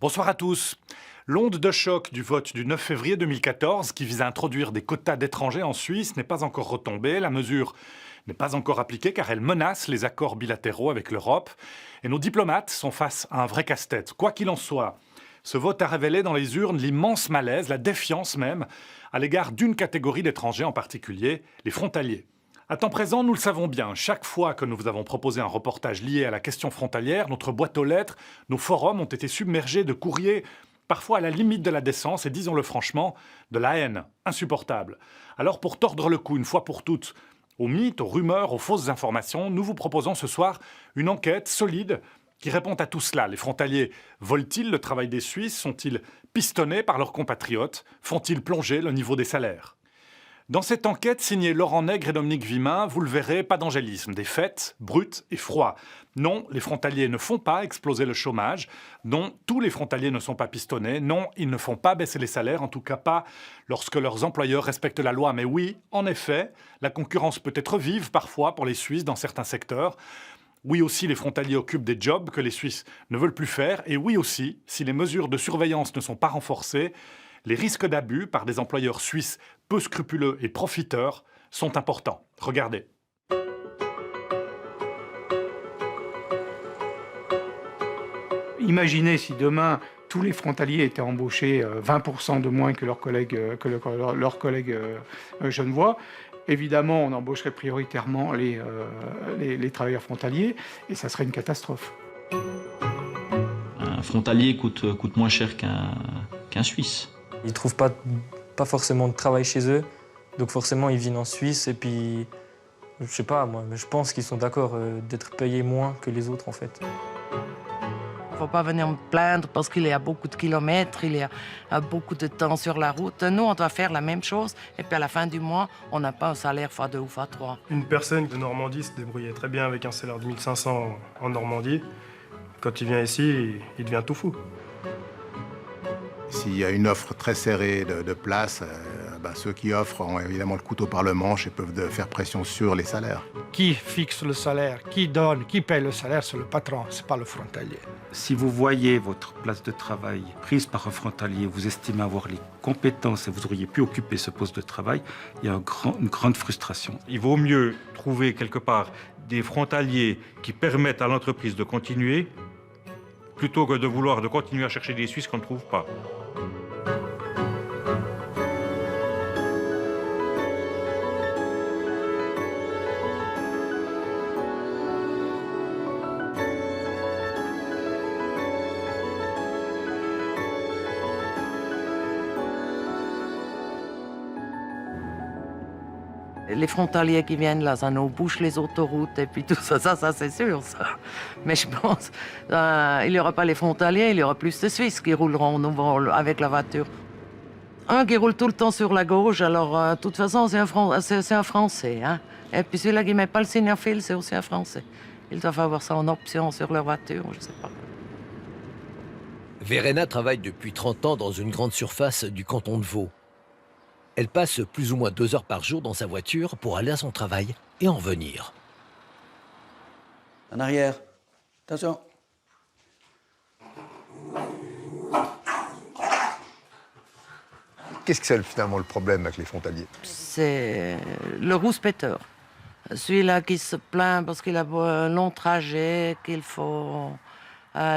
Bonsoir à tous. L'onde de choc du vote du 9 février 2014 qui vise à introduire des quotas d'étrangers en Suisse n'est pas encore retombée. La mesure n'est pas encore appliquée car elle menace les accords bilatéraux avec l'Europe. Et nos diplomates sont face à un vrai casse-tête. Quoi qu'il en soit, ce vote a révélé dans les urnes l'immense malaise, la défiance même, à l'égard d'une catégorie d'étrangers en particulier, les frontaliers. À temps présent, nous le savons bien, chaque fois que nous vous avons proposé un reportage lié à la question frontalière, notre boîte aux lettres, nos forums ont été submergés de courriers, parfois à la limite de la décence et, disons-le franchement, de la haine insupportable. Alors pour tordre le cou une fois pour toutes aux mythes, aux rumeurs, aux fausses informations, nous vous proposons ce soir une enquête solide qui répond à tout cela. Les frontaliers volent-ils le travail des Suisses? Sont-ils pistonnés par leurs compatriotes? Font-ils plonger le niveau des salaires? Dans cette enquête signée Laurent Nègre et Dominique Vimin, vous le verrez, pas d'angélisme, des faits bruts et froids. Non, les frontaliers ne font pas exploser le chômage. Non, tous les frontaliers ne sont pas pistonnés. Non, ils ne font pas baisser les salaires, en tout cas pas lorsque leurs employeurs respectent la loi. Mais oui, en effet, la concurrence peut être vive parfois pour les Suisses dans certains secteurs. Oui aussi, les frontaliers occupent des jobs que les Suisses ne veulent plus faire. Et oui aussi, si les mesures de surveillance ne sont pas renforcées, les risques d'abus par des employeurs suisses peu scrupuleux et profiteurs sont importants. Regardez. Imaginez si demain, tous les frontaliers étaient embauchés 20% de moins que leurs collègues, genevois. Évidemment, on embaucherait prioritairement les travailleurs frontaliers et ça serait une catastrophe. Un frontalier coûte moins cher qu'un Suisse. Ils ne trouvent pas forcément de travail chez eux, donc forcément ils viennent en Suisse et puis, je sais pas moi, mais je pense qu'ils sont d'accord d'être payés moins que les autres en fait. Il ne faut pas venir me plaindre parce qu'il y a beaucoup de kilomètres, il y a beaucoup de temps sur la route. Nous, on doit faire la même chose et puis à la fin du mois, on n'a pas un salaire x2 ou x3. Une personne de Normandie se débrouillait très bien avec un salaire de 1500 en Normandie. Quand il vient ici, il devient tout fou. S'il y a une offre très serrée de places, ceux qui offrent ont évidemment le couteau par le manche et peuvent faire pression sur les salaires. Qui fixe le salaire, qui donne, qui paye le salaire, c'est le patron, c'est pas le frontalier. Si vous voyez votre place de travail prise par un frontalier, vous estimez avoir les compétences et vous auriez pu occuper ce poste de travail, il y a une grande frustration. Il vaut mieux trouver quelque part des frontaliers qui permettent à l'entreprise de continuer plutôt que de continuer à chercher des Suisses qu'on ne trouve pas. Les frontaliers qui viennent là, ça nous bouche les autoroutes et puis tout ça c'est sûr, ça. Mais je pense il n'y aura pas les frontaliers, il y aura plus de Suisses qui rouleront avec la voiture. Un qui roule tout le temps sur la gauche, alors de toute façon c'est un Français. Hein. Et puis celui-là qui ne met pas le signe à fil, c'est aussi un Français. Ils doivent avoir ça en option sur leur voiture, je ne sais pas. Verena travaille depuis 30 ans dans une grande surface du canton de Vaud. Elle passe plus ou moins 2 heures par jour dans sa voiture pour aller à son travail et en revenir. En arrière. Attention. Qu'est-ce que c'est finalement le problème avec les frontaliers? C'est le rouspéteur. Celui-là qui se plaint parce qu'il a un long trajet, qu'il faut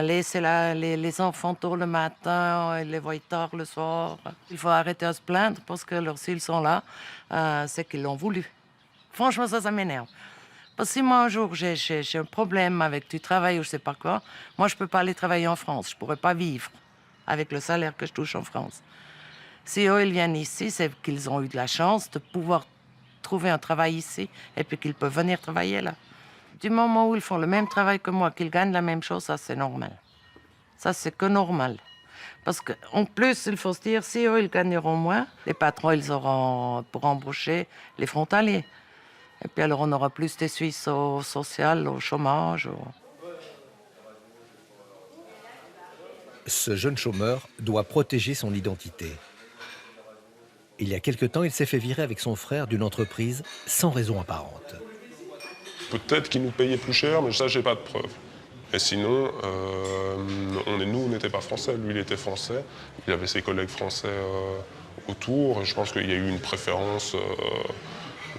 laisser les enfants tôt le matin et les voir tard le soir. Il faut arrêter à se plaindre parce que s'ils sont là, c'est qu'ils l'ont voulu. Franchement, ça m'énerve. Parce que si moi, un jour, j'ai un problème avec du travail ou je sais pas quoi, moi, je peux pas aller travailler en France. Je pourrais pas vivre avec le salaire que je touche en France. Si eux, ils viennent ici, c'est qu'ils ont eu de la chance de pouvoir trouver un travail ici et puis qu'ils peuvent venir travailler là. Du moment où ils font le même travail que moi, qu'ils gagnent la même chose, ça c'est normal. Ça c'est que normal. Parce qu'en plus, il faut se dire, si eux ils gagneront moins, les patrons ils auront pour embaucher les frontaliers. Et puis alors on aura plus des Suisses au social, au chômage. Ce jeune chômeur doit protéger son identité. Il y a quelque temps, il s'est fait virer avec son frère d'une entreprise sans raison apparente. Peut-être qu'ils nous payaient plus cher, mais ça, j'ai pas de preuves. Et sinon, on n'était pas français. Lui, il était français. Il avait ses collègues français autour. Et je pense qu'il y a eu une préférence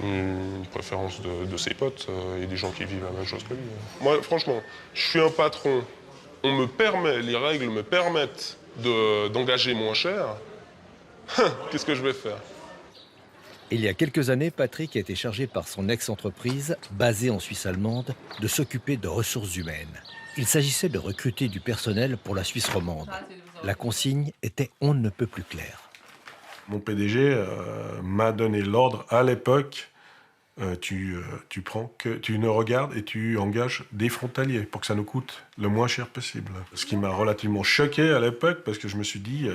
de ses potes et des gens qui vivent la même chose que lui. Moi, franchement, je suis un patron. Les règles me permettent d'engager moins cher. Qu'est-ce que je vais faire? Il y a quelques années, Patrick a été chargé par son ex-entreprise, basée en Suisse allemande, de s'occuper de ressources humaines. Il s'agissait de recruter du personnel pour la Suisse romande. La consigne était on ne peut plus claire. Mon PDG m'a donné l'ordre à l'époque, tu ne regardes et tu engages des frontaliers pour que ça nous coûte le moins cher possible. Ce qui m'a relativement choqué à l'époque parce que je me suis dit,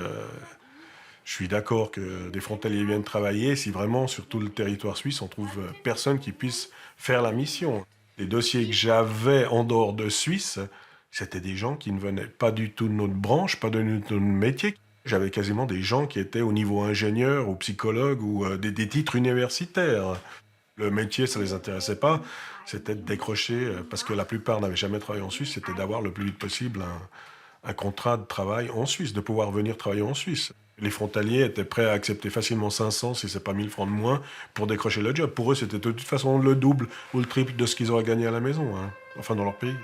je suis d'accord que des frontaliers viennent travailler si vraiment sur tout le territoire suisse on trouve personne qui puisse faire la mission. Les dossiers que j'avais en dehors de Suisse, c'était des gens qui ne venaient pas du tout de notre branche, pas de notre métier. J'avais quasiment des gens qui étaient au niveau ingénieur ou psychologue ou des titres universitaires. Le métier, ça ne les intéressait pas. C'était de décrocher, parce que la plupart n'avaient jamais travaillé en Suisse, c'était d'avoir le plus vite possible un contrat de travail en Suisse, de pouvoir venir travailler en Suisse. Les frontaliers étaient prêts à accepter facilement 500, si ce n'est pas 1000 francs de moins, pour décrocher le job. Pour eux, c'était de toute façon le double ou le triple de ce qu'ils auraient gagné à la maison, enfin dans leur pays.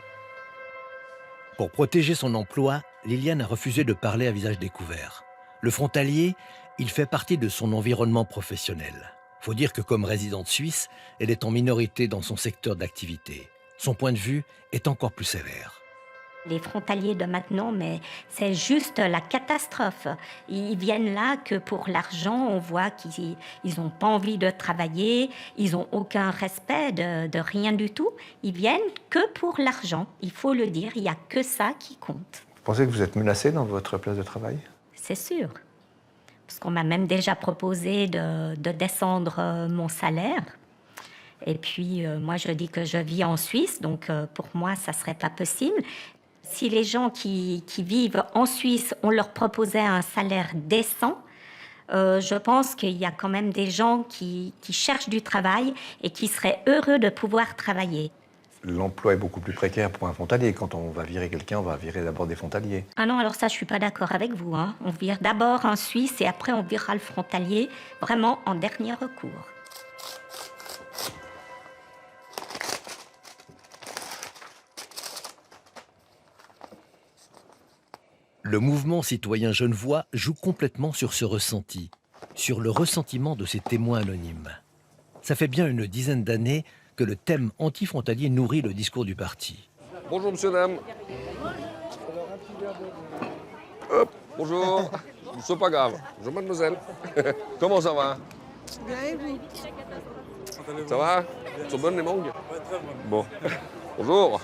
Pour protéger son emploi, Liliane a refusé de parler à visage découvert. Le frontalier, il fait partie de son environnement professionnel. Faut dire que comme résidente suisse, elle est en minorité dans son secteur d'activité. Son point de vue est encore plus sévère. Les frontaliers de maintenant, mais c'est juste la catastrophe. Ils viennent là que pour l'argent, on voit qu'ils n'ont pas envie de travailler, ils n'ont aucun respect de rien du tout. Ils viennent que pour l'argent, il faut le dire, il n'y a que ça qui compte. Vous pensez que vous êtes menacé dans votre place de travail? C'est sûr, parce qu'on m'a même déjà proposé de descendre mon salaire. Et puis, moi, je dis que je vis en Suisse, donc pour moi, ça ne serait pas possible. Si les gens qui vivent en Suisse, on leur proposait un salaire décent, je pense qu'il y a quand même des gens qui cherchent du travail et qui seraient heureux de pouvoir travailler. L'emploi est beaucoup plus précaire pour un frontalier. Quand on va virer quelqu'un, on va virer d'abord des frontaliers. Ah non, alors ça, je ne suis pas d'accord avec vous. On vire d'abord un Suisse et après on virera le frontalier, vraiment en dernier recours. Le mouvement citoyen genevois joue complètement sur ce ressenti, sur le ressentiment de ces témoins anonymes. Ça fait bien une dizaine d'années que le thème anti-frontalier nourrit le discours du parti. Bonjour monsieur, dame. Hop, bonjour. C'est pas grave. Bonjour mademoiselle. Comment ça va? Bien et vous? Ça va? Ils sont bonnes les mangues? Bon. Bonjour.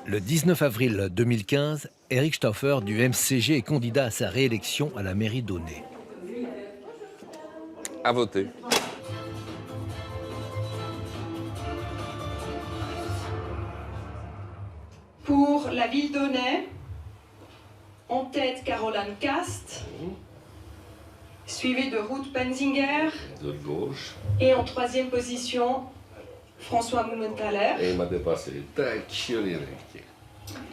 Le 19 avril 2015, Eric Stauffer du MCG est candidat à sa réélection à la mairie d'Aunay. À voter. Pour la ville d'Aunay, en tête Caroline Cast, suivi de Ruth Penzinger. De gauche. Et en troisième position, François Mumenthaler. Et il m'a dépassé.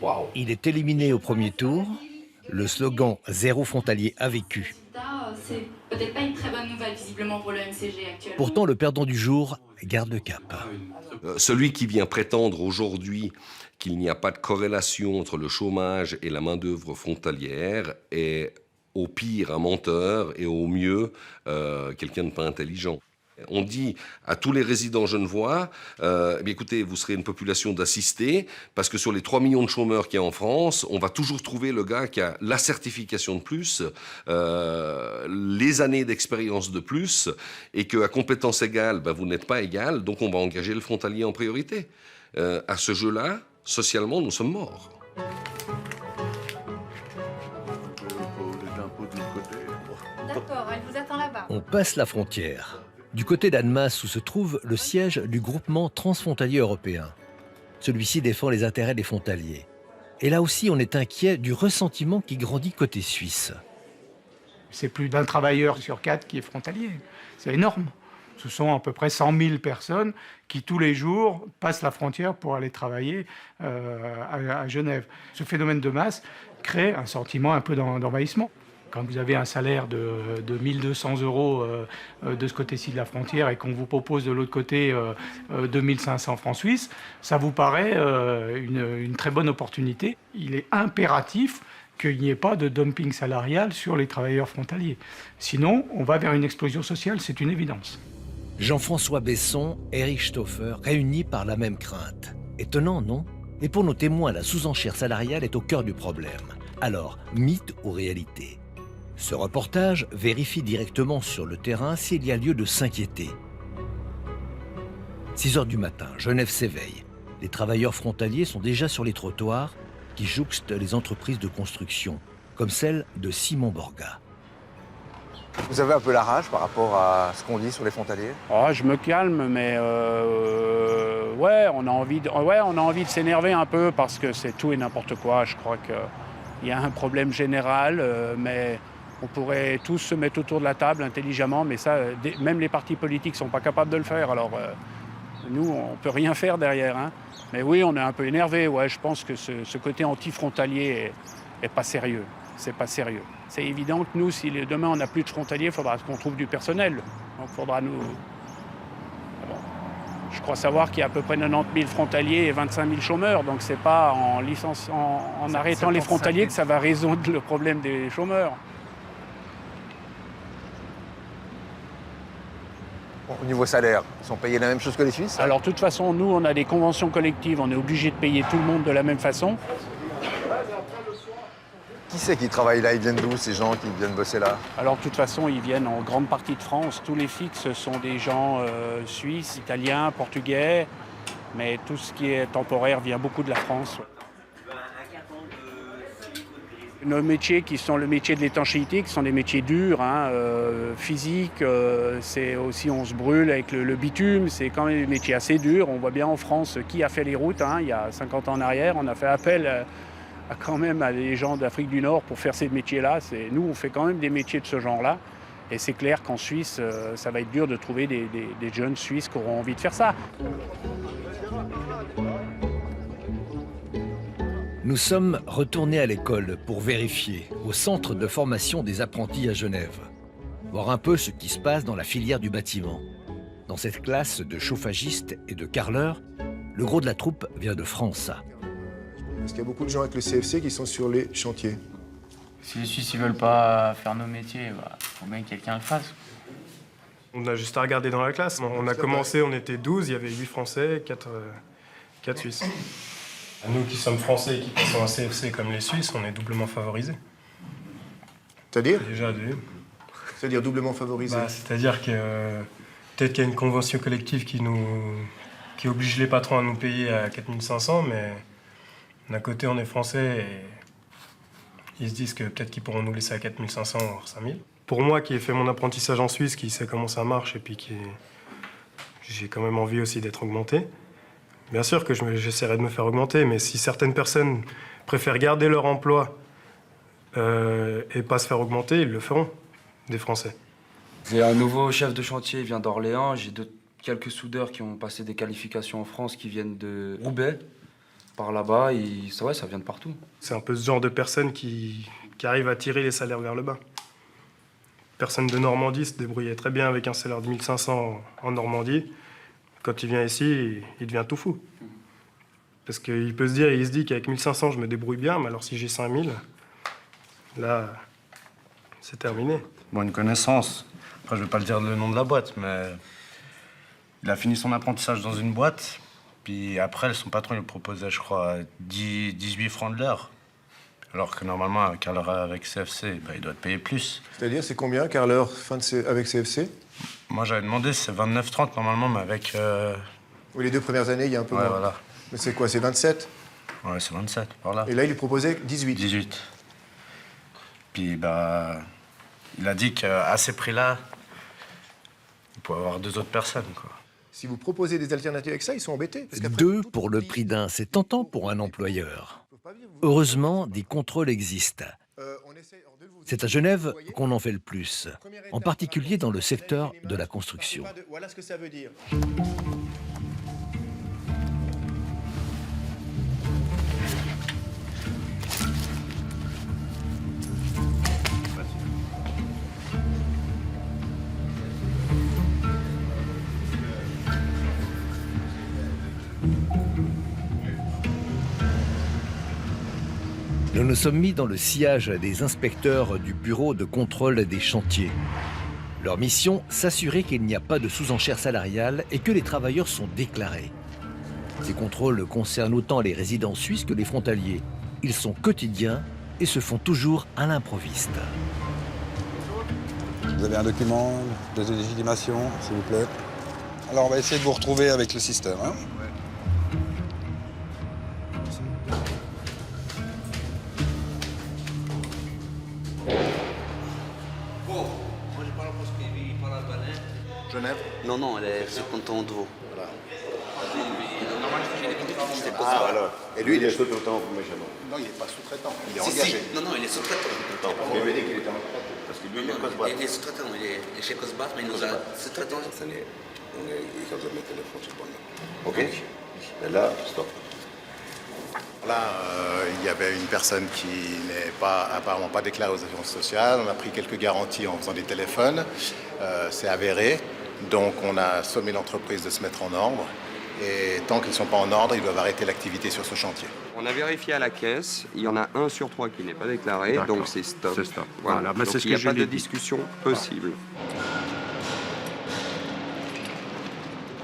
Wow. Il est éliminé au premier tour. Le slogan « Zéro frontalier a vécu ». C'est peut-être pas une très bonne nouvelle visiblement pour le MCG actuellement. Pourtant, le perdant du jour garde le cap. Celui qui vient prétendre aujourd'hui qu'il n'y a pas de corrélation entre le chômage et la main-d'œuvre frontalière est au pire un menteur et au mieux quelqu'un de pas intelligent. On dit à tous les résidents genevois, écoutez, vous serez une population d'assistés, parce que sur les 3 millions de chômeurs qu'il y a en France, on va toujours trouver le gars qui a la certification de plus, les années d'expérience de plus, et qu'à compétence égale, vous n'êtes pas égal, donc on va engager le frontalier en priorité. À ce jeu-là, socialement, nous sommes morts. D'accord, elle vous attend là-bas. On passe la frontière. Du côté d'Annemasse, où se trouve le siège du groupement transfrontalier européen. Celui-ci défend les intérêts des frontaliers. Et là aussi, on est inquiet du ressentiment qui grandit côté suisse. C'est plus d'1 travailleur sur 4 qui est frontalier. C'est énorme. Ce sont à peu près 100 000 personnes qui, tous les jours, passent la frontière pour aller travailler à Genève. Ce phénomène de masse crée un sentiment un peu d'envahissement. Quand vous avez un salaire de 1 200 € de ce côté-ci de la frontière et qu'on vous propose de l'autre côté 2 500 francs suisses, ça vous paraît une très bonne opportunité. Il est impératif qu'il n'y ait pas de dumping salarial sur les travailleurs frontaliers. Sinon, on va vers une explosion sociale, c'est une évidence. Jean-François Besson, Erich Stauffer, réunis par la même crainte. Étonnant, non? Et pour nos témoins, la sous-enchère salariale est au cœur du problème. Alors, mythe ou réalité? Ce reportage vérifie directement sur le terrain s'il y a lieu de s'inquiéter. 6 heures du matin, Genève s'éveille. Les travailleurs frontaliers sont déjà sur les trottoirs qui jouxtent les entreprises de construction, comme celle de Simon Borga. Vous avez un peu la rage par rapport à ce qu'on dit sur les frontaliers? Je me calme, mais ouais, on a envie de s'énerver un peu parce que c'est tout et n'importe quoi. Je crois qu'il y a un problème général, mais on pourrait tous se mettre autour de la table intelligemment, mais ça, même les partis politiques ne sont pas capables de le faire. Alors, nous, on ne peut rien faire derrière. Hein. Mais oui, on est un peu énervé. Ouais, je pense que ce côté anti-frontalier est pas sérieux. C'est pas sérieux. C'est évident que nous, si demain on n'a plus de frontaliers, il faudra qu'on trouve du personnel. Donc il faudra nous... Bon. Je crois savoir qu'il y a à peu près 90 000 frontaliers et 25 000 chômeurs. Donc c'est pas en arrêtant les frontaliers que ça va résoudre le problème des chômeurs. Au niveau salaire, ils sont payés la même chose que les Suisses? Alors de toute façon, nous, on a des conventions collectives. On est obligé de payer tout le monde de la même façon. Qui c'est qui travaille là? Ils viennent d'où, ces gens qui viennent bosser là? Alors, de toute façon, ils viennent en grande partie de France. Tous les fixes sont des gens suisses, italiens, portugais. Mais tout ce qui est temporaire vient beaucoup de la France. Nos métiers qui sont le métier de l'étanchéité, qui sont des métiers durs, physiques, c'est aussi on se brûle avec le bitume, c'est quand même des métiers assez durs. On voit bien en France qui a fait les routes, il y a 50 ans en arrière, on a fait appel quand même à des gens d'Afrique du Nord pour faire ces métiers-là. Nous, on fait quand même des métiers de ce genre-là. Et c'est clair qu'en Suisse, ça va être dur de trouver des jeunes Suisses qui auront envie de faire ça. Nous sommes retournés à l'école pour vérifier, au centre de formation des apprentis à Genève. Voir un peu ce qui se passe dans la filière du bâtiment. Dans cette classe de chauffagistes et de carreleurs, le gros de la troupe vient de France. Parce qu'il y a beaucoup de gens avec le CFC qui sont sur les chantiers. Si les Suisses ne veulent pas faire nos métiers, il faut bien que quelqu'un le fasse. On a juste à regarder dans la classe. On a commencé, on était 12, il y avait 8 Français, 4 Suisses. Nous qui sommes Français et qui passons un CFC comme les Suisses, on est doublement favorisés. C'est-à-dire? Déjà, c'est-à-dire doublement favorisés? C'est-à-dire que peut-être qu'il y a une convention collective qui oblige les patrons à nous payer à 4 500, mais d'un côté on est Français et ils se disent que peut-être qu'ils pourront nous laisser à 4 500 ou 5 000. Pour moi qui ai fait mon apprentissage en Suisse, qui sait comment ça marche et puis j'ai quand même envie aussi d'être augmenté, bien sûr que j'essaierai de me faire augmenter, mais si certaines personnes préfèrent garder leur emploi et pas se faire augmenter, ils le feront, des Français. J'ai un nouveau chef de chantier, il vient d'Orléans. J'ai quelques soudeurs qui ont passé des qualifications en France qui viennent de Roubaix. Par là-bas, ça vient de partout. C'est un peu ce genre de personnes qui arrivent à tirer les salaires vers le bas. Personne de Normandie se débrouillait très bien avec un salaire de 1 500 en Normandie. Quand il vient ici, il devient tout fou. Parce qu'il se dit qu'avec 1 500, je me débrouille bien, mais alors si j'ai 5 000, là, c'est terminé. Bon, une connaissance. Après, je ne vais pas le dire le nom de la boîte, mais il a fini son apprentissage dans une boîte. Puis après, son patron lui proposait, je crois, 18 francs de l'heure. Alors que normalement, un carreleur avec CFC, il doit te payer plus. C'est-à-dire, c'est combien, carreleur avec CFC? Moi, j'avais demandé, c'est 29,30 normalement, mais avec... Oui, les 2 premières années, il y a un peu moins. Voilà. Mais c'est quoi, c'est 27? Ouais, c'est 27, par là. Et là, il lui proposait 18? 18. Puis, il a dit qu'à ces prix-là, il pouvait avoir 2 autres personnes, quoi. Si vous proposez des alternatives avec ça, ils sont embêtés. 2 pour le prix d'un, c'est tentant pour un employeur. Heureusement, des contrôles existent. On essaie de vous C'est à Genève qu'on en fait le plus, en particulier dans le secteur de la construction. Voilà ce que ça veut dire. Nous nous sommes mis dans le sillage des inspecteurs du bureau de contrôle des chantiers. Leur mission, s'assurer qu'il n'y a pas de sous-enchère salariale et que les travailleurs sont déclarés. Ces contrôles concernent autant les résidents suisses que les frontaliers. Ils sont quotidiens et se font toujours à l'improviste. Vous avez un document de légitimation, s'il vous plaît. Alors on va essayer de vous retrouver avec le système. Hein. Genève? Non, non, elle est sur canton de Vaud. Voilà. Ah, voilà. Et lui, il est sous-traitant pour méchant. Non, il n'est pas sous-traitant. Il est engagé. Non, non, il est sous-traitant. Il m'a dit qu'il était en retraite. Parce qu'il lui, il est sous-traitant. Il est chez Cosbat, mais il nous a sous-traitant. Ok. Et là, stop. Là, il y avait une personne qui n'est apparemment pas déclarée aux assurances sociales. On a pris quelques garanties en faisant des téléphones. C'est avéré. Donc, on a sommé l'entreprise de se mettre en ordre. Et tant qu'ils ne sont pas en ordre, ils doivent arrêter l'activité sur ce chantier. On a vérifié à la caisse. Il y en a 1 sur 3 qui n'est pas déclaré. Donc, c'est stop. C'est stop. Voilà. Donc, il n'y a pas de discussion possible.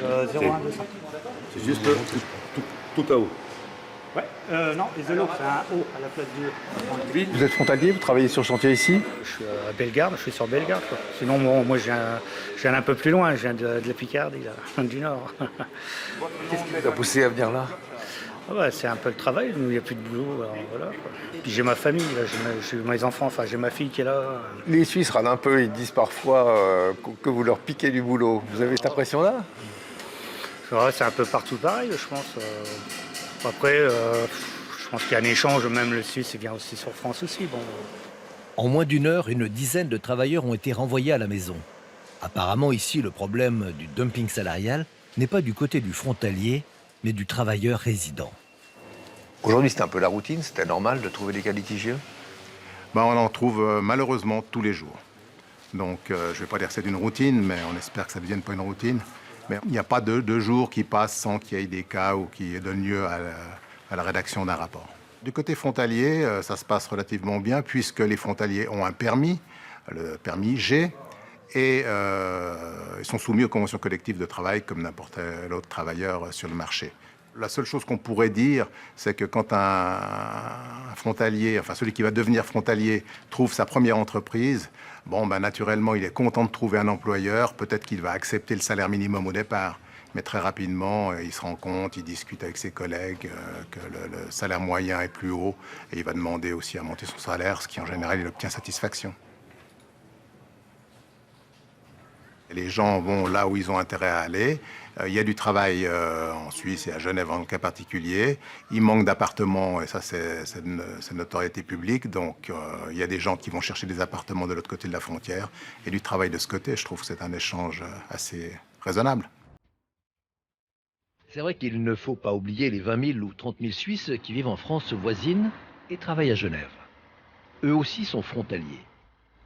0,1,200. C'est juste tout à haut. Ouais, non, isolot, c'est un haut à la place du haut. Vous êtes frontalier, vous travaillez sur chantier ici? Je suis à Bellegarde, je suis sur Bellegarde. Quoi. Sinon, moi, je viens un peu plus loin, je viens de la Picardie, là, du Nord. Qu'est-ce qui vous a poussé à venir là? Ah ouais, c'est un peu le travail, il n'y a plus de boulot, alors voilà. Quoi. Puis j'ai ma famille, là, j'ai mes enfants, enfin j'ai ma fille qui est là. Les Suisses râlent un peu, ils disent parfois que vous leur piquez du boulot. Vous avez cette impression-là? Ouais, c'est un peu partout pareil, je pense. Après, je pense qu'il y a un échange, même le Suisse vient aussi sur France aussi. Bon. En moins d'une heure, une dizaine de travailleurs ont été renvoyés à la maison. Apparemment, ici, le problème du dumping salarial n'est pas du côté du frontalier, mais du travailleur résident. Aujourd'hui, c'était un peu la routine, c'était normal de trouver des cas litigieux? On en trouve malheureusement tous les jours. Donc, je ne vais pas dire que c'est une routine, mais on espère que ça ne devienne pas une routine. Mais il n'y a pas de jours qui passent sans qu'il y ait des cas ou qui donnent lieu à la rédaction d'un rapport. Du côté frontalier, ça se passe relativement bien puisque les frontaliers ont un permis, le permis G, et ils sont soumis aux conventions collectives de travail comme n'importe quel autre travailleur sur le marché. La seule chose qu'on pourrait dire, c'est que quand un frontalier, enfin celui qui va devenir frontalier, trouve sa première entreprise, naturellement, il est content de trouver un employeur. Peut-être qu'il va accepter le salaire minimum au départ. Mais très rapidement, il se rend compte, il discute avec ses collègues que le salaire moyen est plus haut. Et il va demander aussi à monter son salaire, ce qui, en général, il obtient satisfaction. Et les gens vont là où ils ont intérêt à aller. Il y a du travail en Suisse et à Genève en cas particulier. Il manque d'appartements et ça c'est une notoriété publique. Donc il y a des gens qui vont chercher des appartements de l'autre côté de la frontière et du travail de ce côté. Je trouve que c'est un échange assez raisonnable. C'est vrai qu'il ne faut pas oublier les 20 000 ou 30 000 Suisses qui vivent en France voisine et travaillent à Genève. Eux aussi sont frontaliers.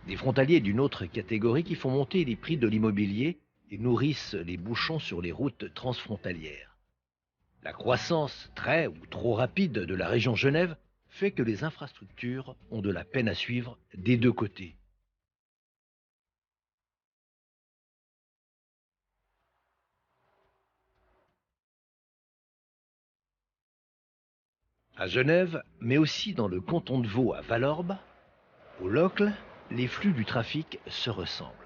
Des frontaliers d'une autre catégorie qui font monter les prix de l'immobilier et nourrissent les bouchons sur les routes transfrontalières. La croissance très ou trop rapide de la région Genève fait que les infrastructures ont de la peine à suivre des deux côtés. À Genève, mais aussi dans le canton de Vaud à Vallorbe, au Locle, les flux du trafic se ressemblent.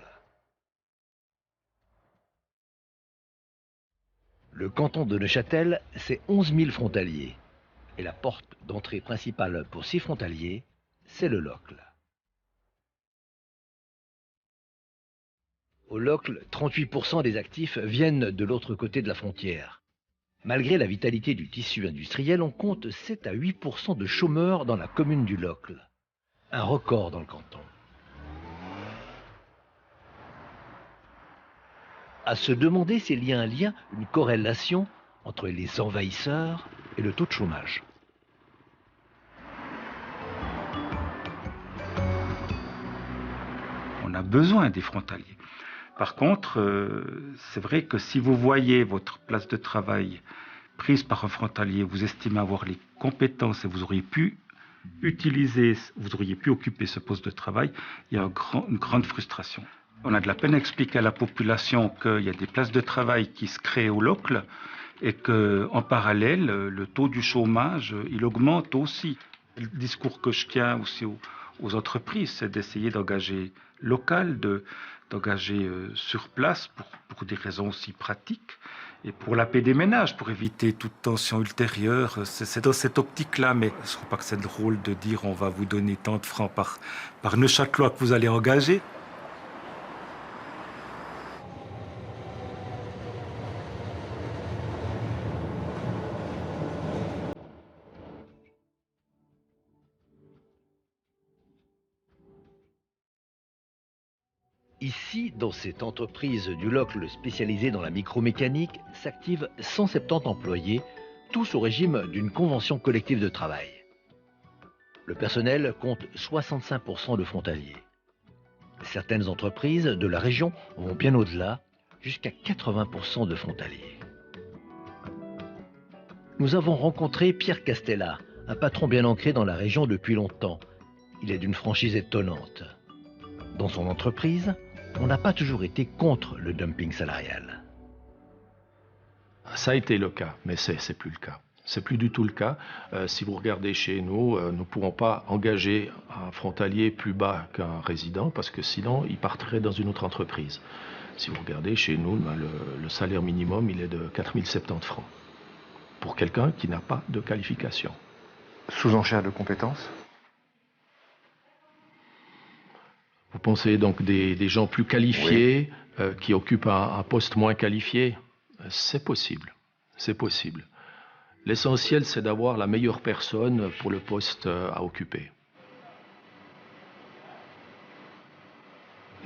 Le canton de Neuchâtel, c'est 11 000 frontaliers. Et la porte d'entrée principale pour ces frontaliers, c'est le Locle. Au Locle, 38% des actifs viennent de l'autre côté de la frontière. Malgré la vitalité du tissu industriel, on compte 7 à 8% de chômeurs dans la commune du Locle. Un record dans le canton. à se demander s'il y a un lien, une corrélation entre les envahisseurs et le taux de chômage. On a besoin des frontaliers. Par contre, c'est vrai que si vous voyez votre place de travail prise par un frontalier, vous estimez avoir les compétences et vous auriez pu occuper ce poste de travail, il y a une grande frustration. On a de la peine à expliquer à la population qu'il y a des places de travail qui se créent au local et qu'en parallèle, le taux du chômage, il augmente aussi. Le discours que je tiens aussi aux entreprises, c'est d'essayer d'engager local, d'engager sur place pour des raisons aussi pratiques et pour la paix des ménages, pour éviter toute tension ultérieure. C'est dans cette optique-là, mais je ne trouve pas que c'est drôle de dire on va vous donner tant de francs par Neuchâtelois que vous allez engager. Ici, dans cette entreprise du local spécialisée dans la micromécanique, s'activent 170 employés, tous au régime d'une convention collective de travail. Le personnel compte 65% de frontaliers. Certaines entreprises de la région vont bien au-delà, jusqu'à 80% de frontaliers. Nous avons rencontré Pierre Castella, un patron bien ancré dans la région depuis longtemps. Il est d'une franchise étonnante. Dans son entreprise, on n'a pas toujours été contre le dumping salarial. Ça a été le cas, mais c'est plus le cas. C'est plus du tout le cas. Si vous regardez chez nous, nous ne pourrons pas engager un frontalier plus bas qu'un résident parce que sinon, il partirait dans une autre entreprise. Si vous regardez chez nous, le salaire minimum, il est de 4070 francs pour quelqu'un qui n'a pas de qualification. Sous-enchère de compétences ? Vous pensez donc des gens plus qualifiés qui occupent un poste moins qualifié? C'est possible, c'est possible. L'essentiel, c'est d'avoir la meilleure personne pour le poste à occuper.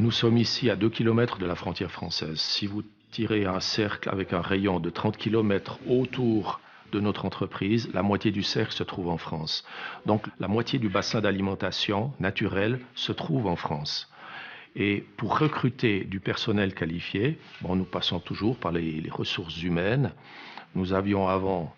Nous sommes ici à 2 km de la frontière française. Si vous tirez un cercle avec un rayon de 30 km autour de notre entreprise, la moitié du cercle se trouve en France. Donc la moitié du bassin d'alimentation naturel se trouve en France. Et pour recruter du personnel qualifié, nous passons toujours par les ressources humaines. Nous avions avant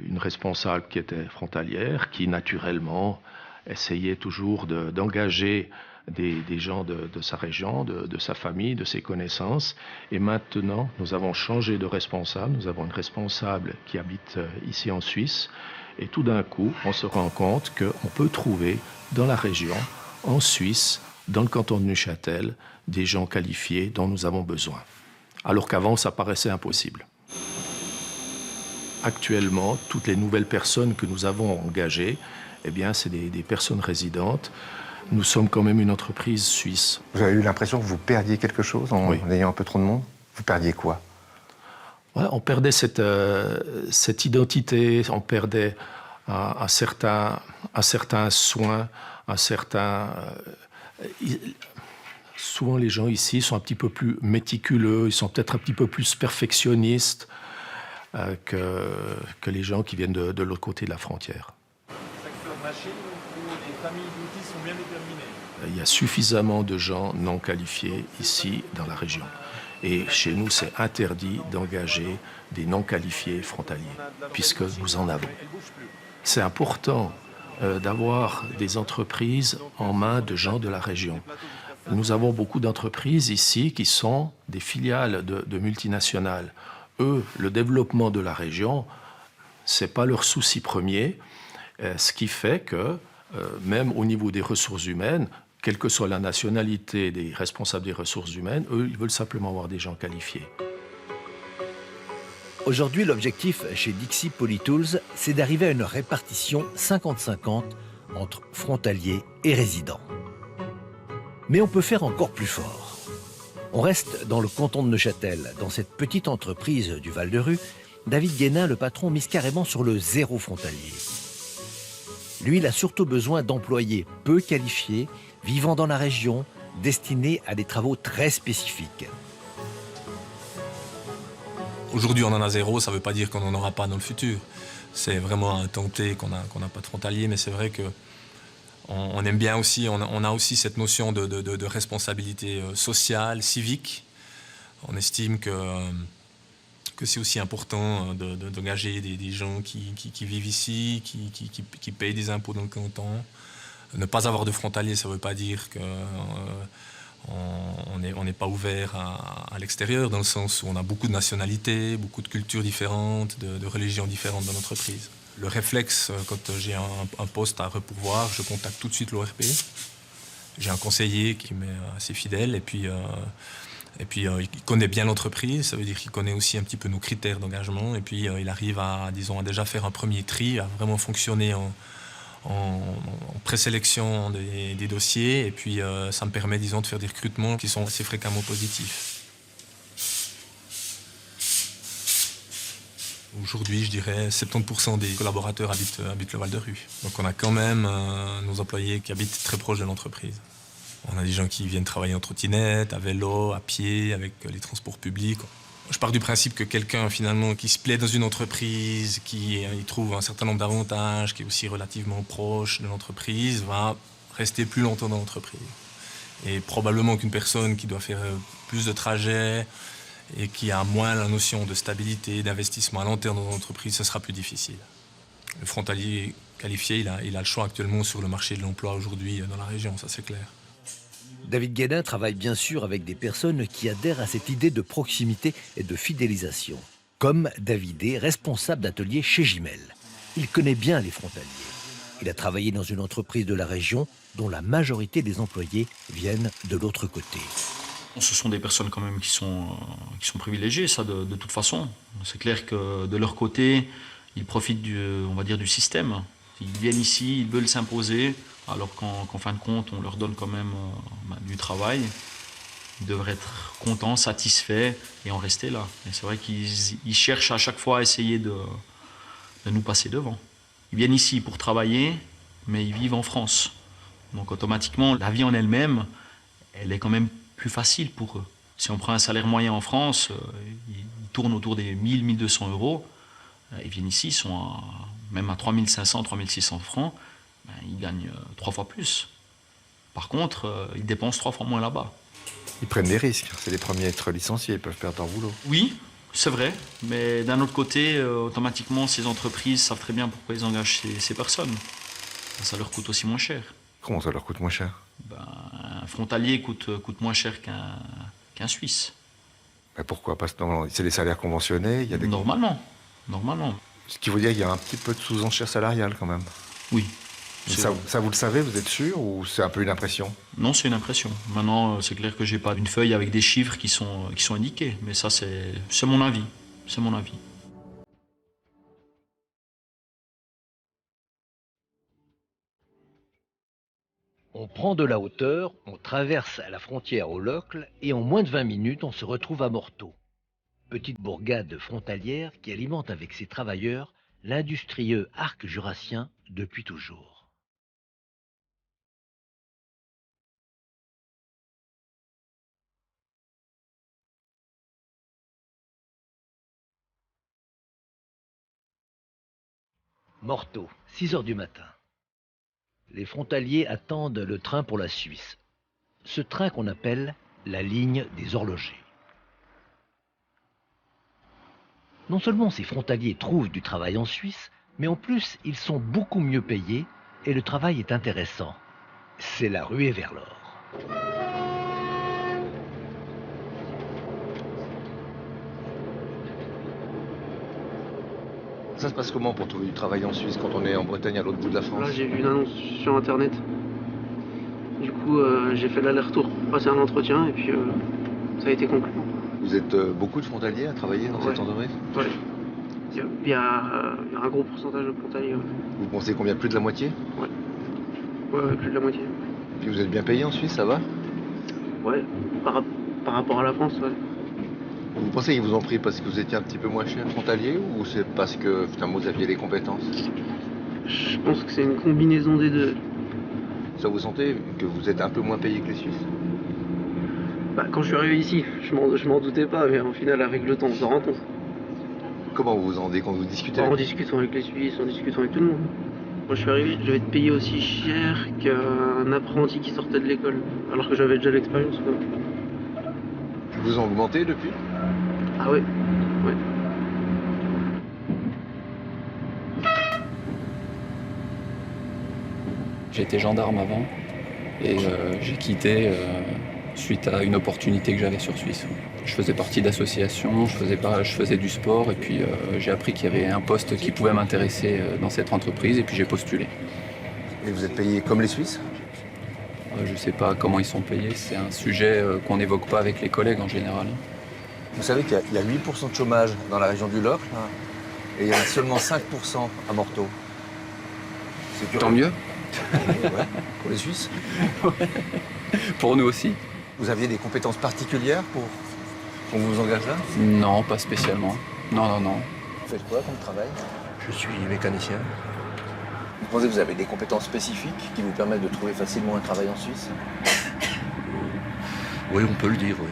une responsable qui était frontalière, qui naturellement essayait toujours d'engager des gens de sa région, de sa famille, de ses connaissances. Et maintenant, nous avons changé de responsable. Nous avons une responsable qui habite ici en Suisse. Et tout d'un coup, on se rend compte qu'on peut trouver dans la région, en Suisse, dans le canton de Neuchâtel, des gens qualifiés dont nous avons besoin. Alors qu'avant, ça paraissait impossible. Actuellement, toutes les nouvelles personnes que nous avons engagées, c'est des personnes résidentes. Nous sommes quand même une entreprise suisse. Vous avez eu l'impression que vous perdiez quelque chose en ayant un peu trop de monde? Vous perdiez quoi? On perdait cette identité, on perdait un certain soin, souvent les gens ici sont un petit peu plus méticuleux, ils sont peut-être un petit peu plus perfectionnistes que les gens qui viennent de l'autre côté de la frontière. Il y a suffisamment de gens non qualifiés ici dans la région. Et chez nous, c'est interdit d'engager des non qualifiés frontaliers, puisque nous en avons. C'est important d'avoir des entreprises en main de gens de la région. Nous avons beaucoup d'entreprises ici qui sont des filiales de multinationales. Eux, le développement de la région, ce n'est pas leur souci premier, ce qui fait que même au niveau des ressources humaines, quelle que soit la nationalité des responsables des ressources humaines, eux, ils veulent simplement avoir des gens qualifiés. Aujourd'hui, l'objectif chez Dixie Polytools, c'est d'arriver à une répartition 50-50 entre frontaliers et résidents. Mais on peut faire encore plus fort. On reste dans le canton de Neuchâtel. Dans cette petite entreprise du Val-de-Rue, David Guénin, le patron, mise carrément sur le zéro frontalier. Lui, il a surtout besoin d'employés peu qualifiés, vivant dans la région, destinés à des travaux très spécifiques. Aujourd'hui, on en a 0, ça ne veut pas dire qu'on n'en aura pas dans le futur. C'est vraiment un tenté qu'on n'a pas de frontalier, mais c'est vrai que on aime bien aussi, on a aussi cette notion de responsabilité sociale, civique. On estime que c'est aussi important d'engager des gens qui vivent ici, qui payent des impôts dans le canton. Ne pas avoir de frontalier, ça ne veut pas dire qu'on n'est pas ouvert à l'extérieur, dans le sens où on a beaucoup de nationalités, beaucoup de cultures différentes, de religions différentes dans l'entreprise. Le réflexe, quand j'ai un poste à repourvoir, je contacte tout de suite l'ORP. J'ai un conseiller qui m'est assez fidèle et puis il connaît bien l'entreprise, ça veut dire qu'il connaît aussi un petit peu nos critères d'engagement et puis il arrive à déjà faire un premier tri, à vraiment fonctionner en présélection des dossiers et puis ça me permet, disons, de faire des recrutements qui sont assez fréquemment positifs. Aujourd'hui, je dirais 70% des collaborateurs habitent le Val-de-Rue. Donc on a quand même nos employés qui habitent très proche de l'entreprise. On a des gens qui viennent travailler en trottinette, à vélo, à pied, avec les transports publics. Je pars du principe que quelqu'un finalement qui se plaît dans une entreprise, qui y trouve un certain nombre d'avantages, qui est aussi relativement proche de l'entreprise, va rester plus longtemps dans l'entreprise. Et probablement qu'une personne qui doit faire plus de trajets et qui a moins la notion de stabilité, d'investissement à long terme dans l'entreprise, ce sera plus difficile. Le frontalier qualifié, il a le choix actuellement sur le marché de l'emploi aujourd'hui dans la région, ça c'est clair. David Guédin travaille bien sûr avec des personnes qui adhèrent à cette idée de proximité et de fidélisation, comme Davidé, responsable d'atelier chez Gimel. Il connaît bien les frontaliers. Il a travaillé dans une entreprise de la région dont la majorité des employés viennent de l'autre côté. Ce sont des personnes quand même qui sont privilégiées, ça de toute façon. C'est clair que de leur côté, ils profitent du système. Ils viennent ici, ils veulent s'imposer, alors qu'en fin de compte, on leur donne quand même du travail. Ils devraient être contents, satisfaits et en rester là. Et c'est vrai qu'ils cherchent à chaque fois à essayer de nous passer devant. Ils viennent ici pour travailler, mais ils vivent en France. Donc automatiquement, la vie en elle-même, elle est quand même plus facile pour eux. Si on prend un salaire moyen en France, ils tournent autour des 1000, 1200 euros. Ils viennent ici, ils sont même à 3500, 3600 francs. Ils gagnent 3 fois plus. Par contre, ils dépensent 3 fois moins là-bas. Ils prennent des risques. C'est les premiers à être licenciés. Ils peuvent perdre leur boulot. Oui, c'est vrai. Mais d'un autre côté, automatiquement, ces entreprises savent très bien pourquoi ils engagent ces personnes. Ça leur coûte aussi moins cher. Comment ça leur coûte moins cher? Un frontalier coûte moins cher qu'un Suisse. Mais pourquoi? Parce que c'est des salaires conventionnés. Il y a des... Normalement. Ce qui veut dire qu'il y a un petit peu de sous-enchère salariale quand même. Oui. Ça, vous le savez, vous êtes sûr, ou c'est un peu une impression? Non, c'est une impression. Maintenant, c'est clair que j'ai pas une feuille avec des chiffres qui sont indiqués. Mais ça, c'est mon avis. C'est mon avis. On prend de la hauteur, on traverse la frontière au Locle et en moins de 20 minutes, on se retrouve à Morteau. Petite bourgade frontalière qui alimente avec ses travailleurs l'industrieux arc jurassien depuis toujours. Morteau, 6 heures du matin. Les frontaliers attendent le train pour la Suisse. Ce train qu'on appelle la ligne des horlogers. Non seulement ces frontaliers trouvent du travail en Suisse, mais en plus ils sont beaucoup mieux payés et le travail est intéressant. C'est la ruée vers l'or. Ça se passe comment pour trouver du travail en Suisse quand on est en Bretagne à l'autre bout de la France? Là, j'ai vu une annonce sur internet. Du coup, j'ai fait l'aller-retour, passé un entretien et puis ça a été conclu. Vous êtes beaucoup de frontaliers à travailler dans cette entreprise? Oui. Il y a un gros pourcentage de frontaliers. Ouais. Vous pensez combien? Plus de la moitié? Oui. Ouais, plus de la moitié. Puis vous êtes bien payé en Suisse, ça va? Ouais, par rapport à la France, ouais. Vous pensez qu'ils vous ont pris parce que vous étiez un petit peu moins cher frontalier ou c'est parce que finalement vous aviez les compétences? Je pense que c'est une combinaison des deux. Ça vous sentez que vous êtes un peu moins payé que les Suisses? Quand je suis arrivé ici, je m'en doutais pas, mais au final avec le temps on s'en rend compte. Comment vous vous en rendez quand vous discutez En discutant avec les Suisses, en discutant avec tout le monde. Quand je suis arrivé, je devais être payé aussi cher qu'un apprenti qui sortait de l'école, alors que j'avais déjà l'expérience. Ils vous ont augmenté depuis? Ah ouais, ouais. J'étais gendarme avant et j'ai quitté suite à une opportunité que j'avais sur Suisse. Je faisais partie d'associations, je faisais du sport et puis j'ai appris qu'il y avait un poste qui pouvait m'intéresser dans cette entreprise et puis j'ai postulé. Et vous êtes payé comme les Suisses? Je ne sais pas comment ils sont payés, c'est un sujet qu'on n'évoque pas avec les collègues en général. Vous savez qu'il y a 8% de chômage dans la région du Locle et il y en a seulement 5% à Morteau. Tant mieux. Ouais, pour les Suisses. Pour nous aussi. Vous aviez des compétences particulières pour qu'on vous engage là? Non, pas spécialement. Non. Vous faites quoi comme travail? Je suis mécanicien. Vous pensez que vous avez des compétences spécifiques qui vous permettent de trouver facilement un travail en Suisse? Oui, on peut le dire, oui.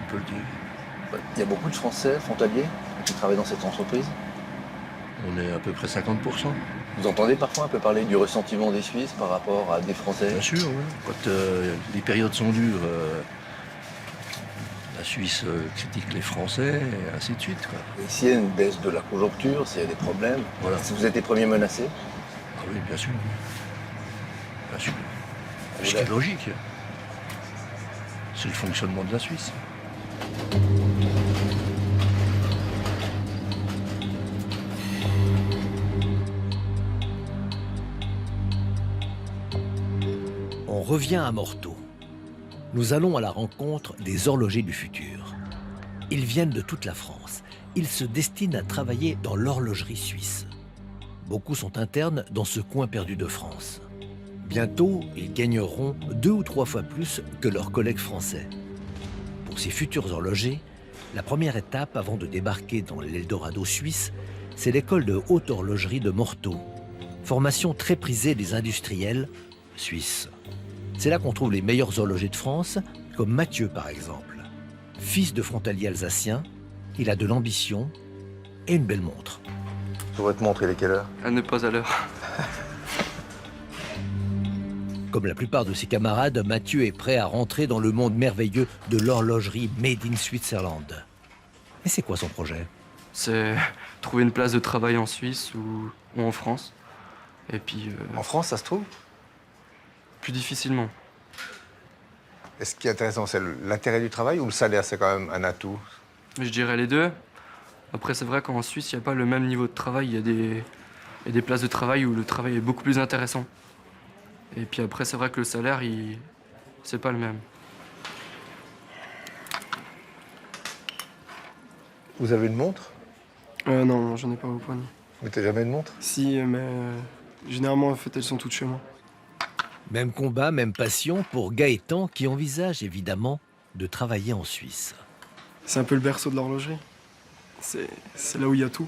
On peut le dire. Il y a beaucoup de Français frontaliers qui travaillent dans cette entreprise? On est à peu près 50%. Vous entendez parfois un peu parler du ressentiment des Suisses par rapport à des Français? Bien sûr, oui. Quand les périodes sont dures, la Suisse critique les Français, et ainsi de suite, quoi. Et s'il y a une baisse de la conjoncture, s'il y a des problèmes, voilà. Si vous êtes les premiers menacés? Ah oui, bien sûr. Bien sûr. Ce qui est logique. C'est le fonctionnement de la Suisse. On revient à Morteau. Nous allons à la rencontre des horlogers du futur. Ils viennent de toute la France. Ils se destinent à travailler dans l'horlogerie suisse. Beaucoup sont internes dans ce coin perdu de France. Bientôt, ils gagneront 2 ou 3 fois plus que leurs collègues français. Pour ces futurs horlogers, la première étape avant de débarquer dans l'Eldorado suisse, c'est l'école de haute horlogerie de Morteau. Formation très prisée des industriels suisses. C'est là qu'on trouve les meilleurs horlogers de France, comme Mathieu par exemple. Fils de frontalier alsacien, il a de l'ambition et une belle montre. Sur votre montre, il est quelle heure? À ne pas à l'heure. Comme la plupart de ses camarades, Mathieu est prêt à rentrer dans le monde merveilleux de l'horlogerie Made in Switzerland. Mais c'est quoi son projet? C'est trouver une place de travail en Suisse ou en France. Et puis... En France, ça se trouve? Plus difficilement. Et ce qui est intéressant, c'est l'intérêt du travail ou le salaire, c'est quand même un atout? Je dirais les deux. Après, c'est vrai qu'en Suisse, il n'y a pas le même niveau de travail. Il y a des places de travail où le travail est beaucoup plus intéressant. Et puis après, c'est vrai que le salaire, c'est pas le même. Vous avez une montre? Non, j'en ai pas au poignet. Vous n'avez jamais une montre? Si, mais généralement, en fait, elles sont toutes chez moi. Même combat, même passion pour Gaëtan qui envisage évidemment de travailler en Suisse. C'est un peu le berceau de l'horlogerie. C'est là où il y a tout.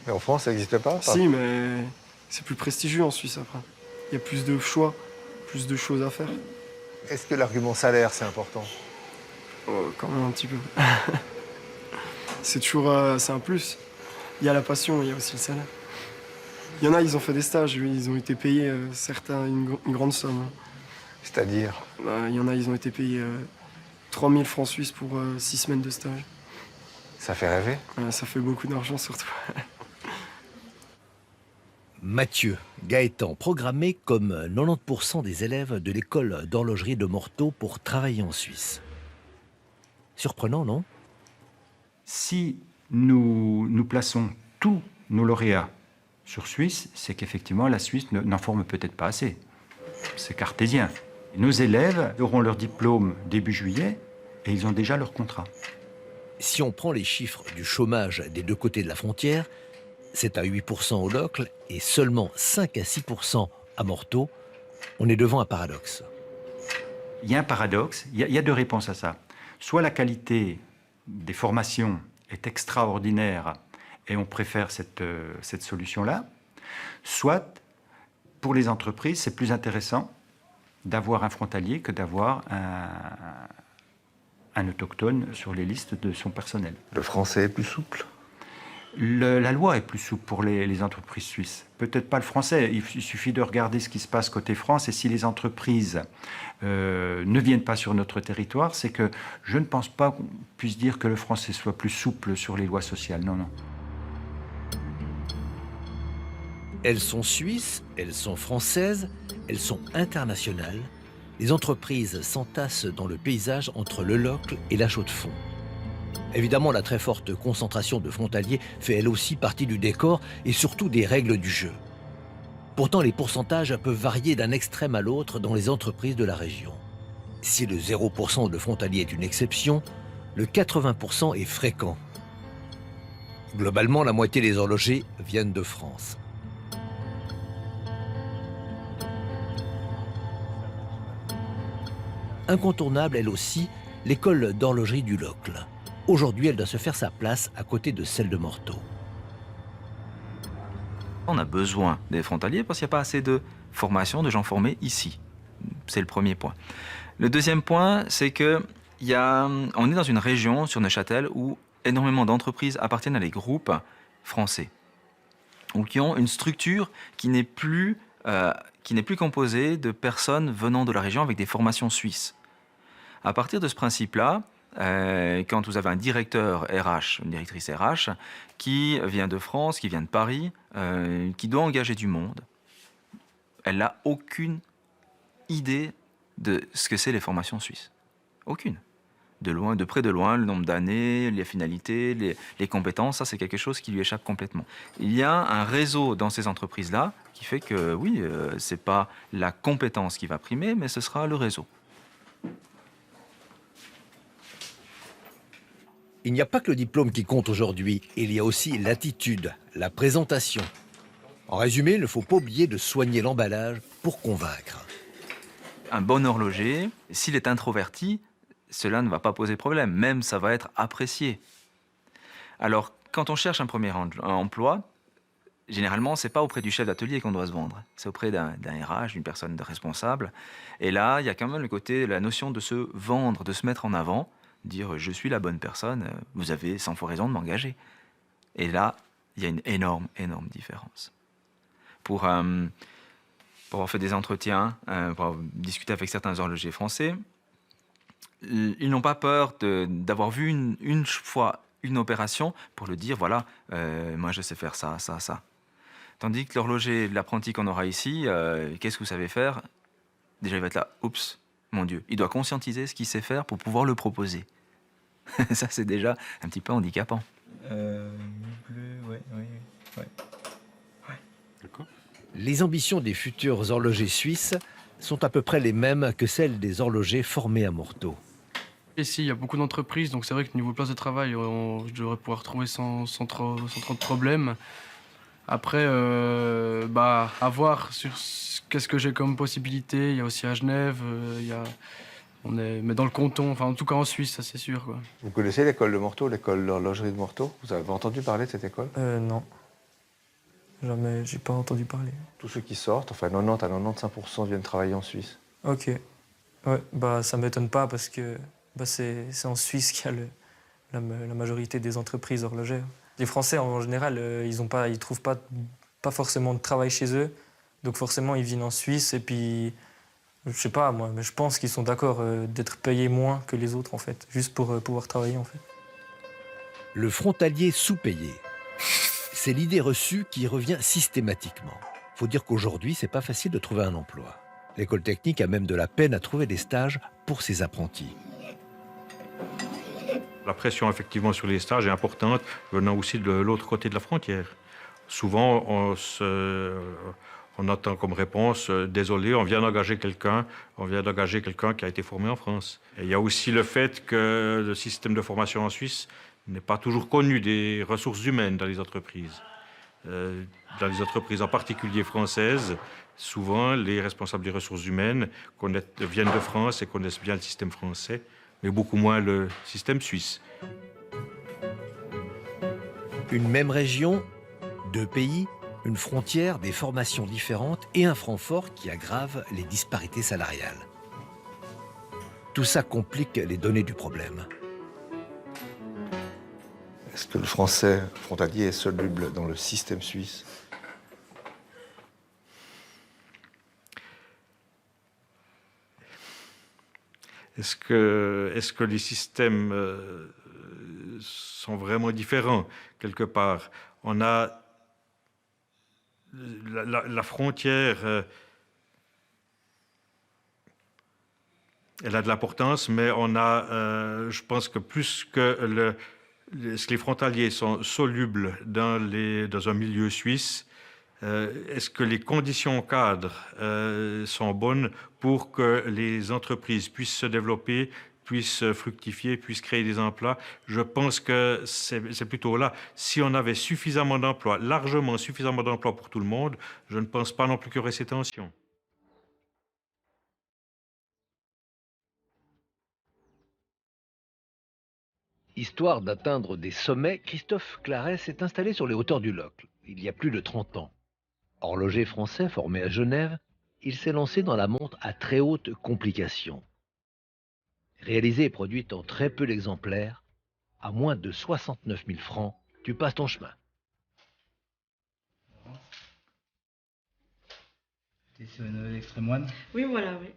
Mais en France, ça n'existe pas? Si, mais c'est plus prestigieux en Suisse après. Il y a plus de choix, plus de choses à faire. Est-ce que l'argument salaire, c'est important? Oh, quand même un petit peu. C'est toujours c'est un plus. Il y a la passion, il y a aussi le salaire. Il y en a, ils ont fait des stages, ils ont été payés, certains, une grande somme. C'est-à-dire? Il y en a, ils ont été payés 3000 francs suisses pour 6 semaines de stage. Ça fait rêver? Ça fait beaucoup d'argent surtout. Mathieu, Gaëtan, programmé comme 90% des élèves de l'école d'horlogerie de Morteau pour travailler en Suisse. Surprenant, non? Si nous plaçons tous nos lauréats sur Suisse, c'est qu'effectivement la Suisse n'en forme peut-être pas assez. C'est cartésien. Nos élèves auront leur diplôme début juillet et ils ont déjà leur contrat. Si on prend les chiffres du chômage des deux côtés de la frontière, c'est à 8% au Locle et seulement 5 à 6% à Morteau. On est devant un paradoxe. Il y a un paradoxe, il y a deux réponses à ça. Soit la qualité des formations est extraordinaire et on préfère cette solution-là, soit pour les entreprises, c'est plus intéressant d'avoir un frontalier que d'avoir un autochtone sur les listes de son personnel. Le français est plus souple? La loi est plus souple pour les entreprises suisses. Peut-être pas le français. Il suffit de regarder ce qui se passe côté France. Et si les entreprises ne viennent pas sur notre territoire, c'est que je ne pense pas qu'on puisse dire que le français soit plus souple sur les lois sociales. Non, non. Elles sont suisses, elles sont françaises, elles sont internationales. Les entreprises s'entassent dans le paysage entre le Locle et la Chaux-de-Fonds. Évidemment, la très forte concentration de frontaliers fait elle aussi partie du décor et surtout des règles du jeu. Pourtant, les pourcentages peuvent varier d'un extrême à l'autre dans les entreprises de la région. Si le 0% de frontaliers est une exception, le 80% est fréquent. Globalement, la moitié des horlogers viennent de France. Incontournable, elle aussi, l'école d'horlogerie du Locle. Aujourd'hui, elle doit se faire sa place à côté de celle de Morteau. On a besoin des frontaliers parce qu'il n'y a pas assez de formation, de gens formés ici. C'est le premier point. Le deuxième point, c'est qu'on est dans une région, sur Neuchâtel, où énormément d'entreprises appartiennent à des groupes français, ou qui ont une structure qui n'est plus composée de personnes venant de la région avec des formations suisses. À partir de ce principe-là, quand vous avez un directeur RH, une directrice RH, qui vient de France, qui vient de Paris, qui doit engager du monde, elle n'a aucune idée de ce que c'est les formations suisses. Aucune. De près de loin, le nombre d'années, les finalités, les compétences, ça c'est quelque chose qui lui échappe complètement. Il y a un réseau dans ces entreprises-là qui fait que, oui, c'est pas la compétence qui va primer, mais ce sera le réseau. Il n'y a pas que le diplôme qui compte aujourd'hui, il y a aussi l'attitude, la présentation. En résumé, il ne faut pas oublier de soigner l'emballage pour convaincre. Un bon horloger, s'il est introverti, cela ne va pas poser problème, même ça va être apprécié. Alors, quand on cherche un premier emploi, généralement, ce n'est pas auprès du chef d'atelier qu'on doit se vendre. C'est auprès d'un RH, d'une personne responsable. Et là, il y a quand même le côté, la notion de se vendre, de se mettre en avant, dire « je suis la bonne personne, vous avez 100 fois raison de m'engager ». Et là, il y a une énorme, énorme différence. Pour avoir fait des entretiens, pour avoir discuté avec certains horlogers français, ils n'ont pas peur d'avoir vu une fois une opération pour le dire, voilà, moi je sais faire ça, ça, ça. Tandis que l'horloger, l'apprenti qu'on aura ici, qu'est-ce que vous savez faire? Déjà il va être là, oups, mon Dieu. Il doit conscientiser ce qu'il sait faire pour pouvoir le proposer. Ça c'est déjà un petit peu handicapant. Ouais. D'accord. Les ambitions des futurs horlogers suisses sont à peu près les mêmes que celles des horlogers formés à Morteau. Ici, il y a beaucoup d'entreprises, donc c'est vrai que niveau place de travail, je devrais pouvoir trouver sans trop de problèmes. Après, à voir sur qu'est-ce que j'ai comme possibilité. Il y a aussi à Genève, mais dans le canton, enfin en tout cas en Suisse, ça c'est sûr, quoi. Vous connaissez l'école de Morteau, l'école d'horlogerie de Morteau? Vous avez entendu parler de cette école? Non. Jamais, j'ai pas entendu parler. Tous ceux qui sortent, enfin 90 à 95% viennent travailler en Suisse. Ok. Ouais, ça m'étonne pas parce que c'est en Suisse qu'il y a la majorité des entreprises horlogères. Les Français, en général, ils trouvent pas forcément de travail chez eux. Donc forcément, ils viennent en Suisse et puis, je sais pas moi, mais je pense qu'ils sont d'accord d'être payés moins que les autres en fait, juste pour pouvoir travailler en fait. Le frontalier sous-payé, c'est l'idée reçue qui revient systématiquement. Faut dire qu'aujourd'hui, c'est pas facile de trouver un emploi. L'école technique a même de la peine à trouver des stages pour ses apprentis. La pression effectivement sur les stages est importante, venant aussi de l'autre côté de la frontière. Souvent, on attend comme réponse « Désolé, on vient d'engager quelqu'un qui a été formé en France ». Et il y a aussi le fait que le système de formation en Suisse n'est pas toujours connu des ressources humaines dans les entreprises. Dans les entreprises en particulier françaises, souvent les responsables des ressources humaines viennent de France et connaissent bien le système français, mais beaucoup moins le système suisse. Une même région, deux pays, une frontière, des formations différentes et un franc fort qui aggrave les disparités salariales. Tout ça complique les données du problème. Est-ce que le français frontalier est soluble dans le système suisse? Est-ce que les systèmes sont vraiment différents quelque part? On a la frontière, elle a de l'importance, mais on a, je pense que plus que les frontaliers sont solubles dans un milieu suisse, est-ce que les conditions cadres sont bonnes pour que les entreprises puissent se développer, puissent fructifier, puissent créer des emplois? Je pense que c'est plutôt là. Si on avait suffisamment d'emplois, largement suffisamment d'emplois pour tout le monde, je ne pense pas non plus qu'il y aurait ces tensions. Histoire d'atteindre des sommets, Christophe Claret s'est installé sur les hauteurs du Locle, il y a plus de 30 ans. Horloger français formé à Genève, il s'est lancé dans la montre à très haute complication. Réalisée et produite en très peu d'exemplaires, à moins de 69 000 francs, tu passes ton chemin. T'es sur une Extreme One? Oui, voilà, oui.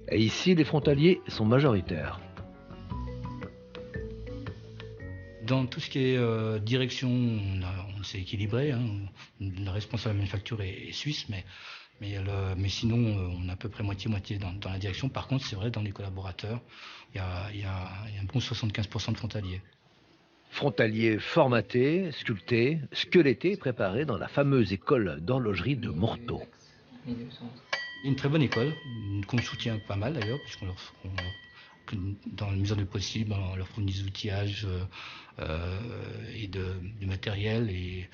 Et ici, les frontaliers sont majoritaires. Dans tout ce qui est direction, on s'est équilibré. Hein. Le responsable de la manufacture est suisse, mais sinon, on a à peu près moitié-moitié dans la direction. Par contre, c'est vrai, dans les collaborateurs, il y a un bon 75% de frontaliers. Frontaliers formatés, sculptés, squelettés et préparés dans la fameuse école d'horlogerie de Morteau. Une très bonne école, qu'on soutient pas mal d'ailleurs, puisqu'on dans la mesure du possible, on leur fournit des outillages et du matériel. Et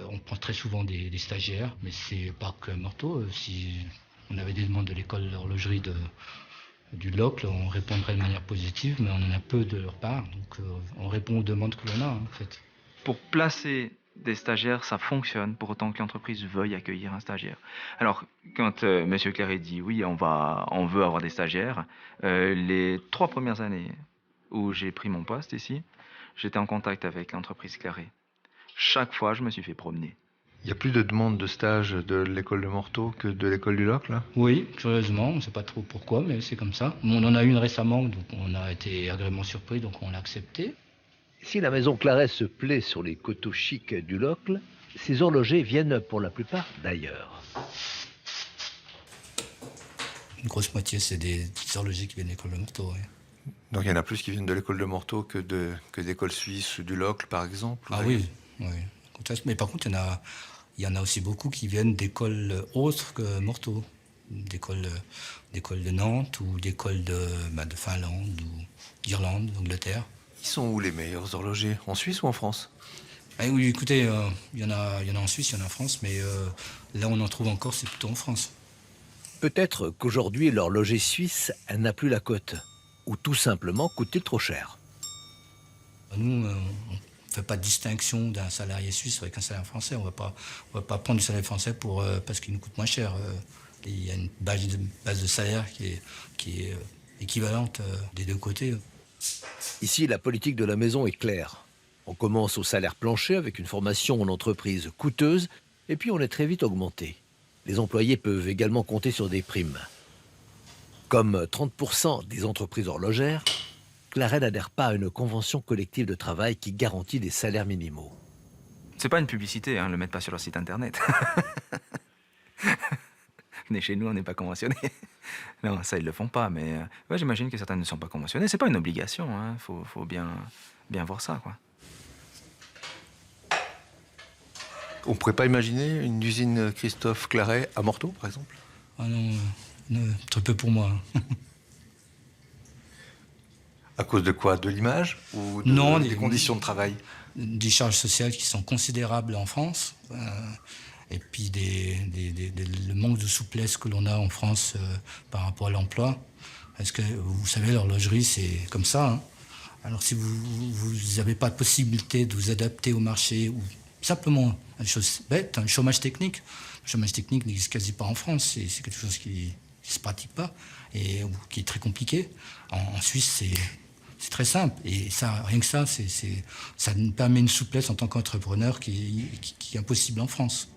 on prend très souvent des stagiaires, mais c'est pas que Morteau. Si on avait des demandes de l'école d'horlogerie du Locle, on répondrait de manière positive, mais on en a peu de leur part. Donc on répond aux demandes que l'on a, en fait. Pour placer des stagiaires, ça fonctionne, pour autant que l'entreprise veuille accueillir un stagiaire. Alors, quand M. Claret dit oui, on veut avoir des stagiaires, les 3 premières années où j'ai pris mon poste ici, j'étais en contact avec l'entreprise Claret. Chaque fois, je me suis fait promener. Il y a plus de demandes de stage de l'école de Morteau que de l'école du Locle, là? Oui, curieusement, on ne sait pas trop pourquoi, mais c'est comme ça. On en a une récemment, donc on a été agréablement surpris, donc on l'a accepté. Si la maison Claret se plaît sur les coteaux chics du Locle, ses horlogers viennent pour la plupart d'ailleurs. Une grosse moitié, c'est des horlogers qui viennent de l'école de Morteau, oui. Donc il y en a plus qui viennent de l'école de Morteau que d'écoles suisses du Locle, par exemple? Ah oui, oui. Mais par contre, il y en a aussi beaucoup qui viennent d'écoles autres que Morteau. D'écoles de Nantes ou d'écoles de Finlande ou d'Irlande, d'Angleterre. Ils sont où les meilleurs horlogers? En Suisse ou en France? Oui, écoutez, il y en a en Suisse, il y en a en France, mais là où on en trouve encore, c'est plutôt en France. Peut-être qu'aujourd'hui, l'horloger suisse n'a plus la cote, ou tout simplement coûte-t-il trop cher. Nous, on ne fait pas de distinction d'un salarié suisse avec un salarié français. On ne va pas prendre du salarié français parce qu'il nous coûte moins cher. Il y a une base de salaire qui est équivalente des deux côtés. Ici, la politique de la maison est claire. On commence au salaire plancher avec une formation en entreprise coûteuse, et puis on est très vite augmenté. Les employés peuvent également compter sur des primes. Comme 30% des entreprises horlogères, Claret n'adhère pas à une convention collective de travail qui garantit des salaires minimaux. C'est pas une publicité, hein, le mettre pas sur leur site internet. Venez chez nous, on n'est pas conventionnés. Non, ça, ils le font pas, mais ouais, j'imagine que certains ne sont pas conventionnés. C'est pas une obligation, hein. Faut bien voir ça, quoi. On pourrait pas imaginer une usine Christophe Claret à Morteau, par exemple? Ah non, très peu pour moi. À cause de quoi? De l'image ou des conditions de travail? Des charges sociales qui sont considérables en France. Et puis le manque de souplesse que l'on a en France par rapport à l'emploi. Parce que, vous savez, l'horlogerie, c'est comme ça. Hein. Alors si vous n'avez pas de possibilité de vous adapter au marché, ou simplement, une chose bête, un chômage technique. Le chômage technique n'existe quasi pas en France. C'est quelque chose qui ne se pratique pas et qui est très compliqué. En Suisse, C'est très simple. Et ça, rien que ça, ça nous permet une souplesse en tant qu'entrepreneur qui est impossible en France.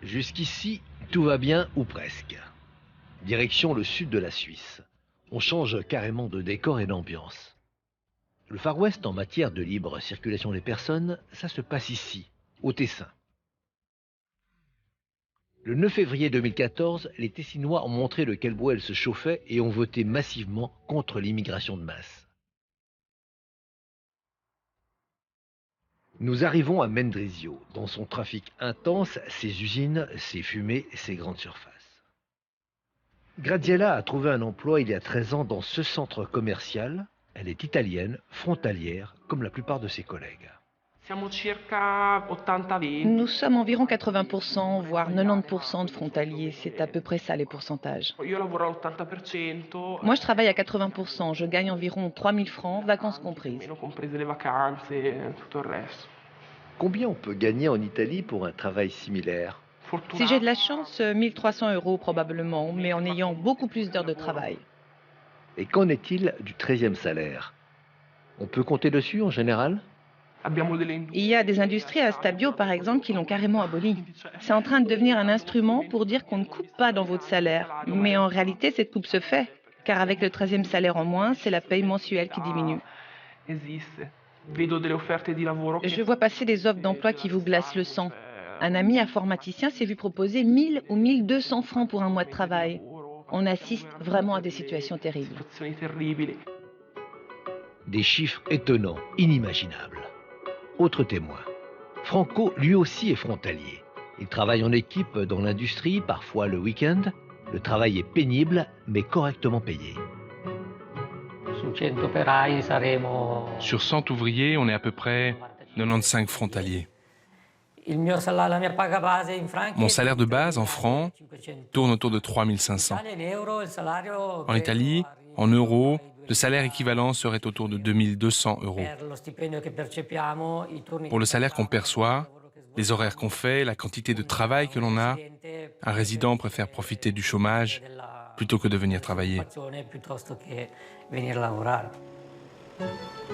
Jusqu'ici, tout va bien ou presque. Direction le sud de la Suisse. On change carrément de décor et d'ambiance. Le Far West en matière de libre circulation des personnes, ça se passe ici, au Tessin. Le 9 février 2014, les Tessinois ont montré de quel bois elles se chauffaient et ont voté massivement contre l'immigration de masse. Nous arrivons à Mendrisio, dans son trafic intense, ses usines, ses fumées, ses grandes surfaces. Graziella a trouvé un emploi il y a 13 ans dans ce centre commercial. Elle est italienne, frontalière, comme la plupart de ses collègues. Nous sommes environ 80%, voire 90% de frontaliers. C'est à peu près ça les pourcentages. Moi, je travaille à 80%. Je gagne environ 3000 francs, vacances comprises. Combien on peut gagner en Italie pour un travail similaire? Si j'ai de la chance, 1300 € probablement, mais en ayant beaucoup plus d'heures de travail. Et qu'en est-il du 13e salaire? On peut compter dessus en général? Il y a des industries à Stabio, par exemple, qui l'ont carrément aboli. C'est en train de devenir un instrument pour dire qu'on ne coupe pas dans votre salaire. Mais en réalité, cette coupe se fait, car avec le 13e salaire en moins, c'est la paye mensuelle qui diminue. Je vois passer des offres d'emploi qui vous glacent le sang. Un ami informaticien s'est vu proposer 1000 ou 1200 francs pour un mois de travail. On assiste vraiment à des situations terribles. Des chiffres étonnants, inimaginables. Autre témoin. Franco, lui aussi, est frontalier. Il travaille en équipe dans l'industrie, parfois le week-end. Le travail est pénible, mais correctement payé. Sur 100 ouvriers, on est à peu près 95 frontaliers. Mon salaire de base en francs tourne autour de 3500. En Italie, en euros, le salaire équivalent serait autour de 2200 €. Pour le salaire qu'on perçoit, les horaires qu'on fait, la quantité de travail que l'on a, un résident préfère profiter du chômage plutôt que de venir travailler.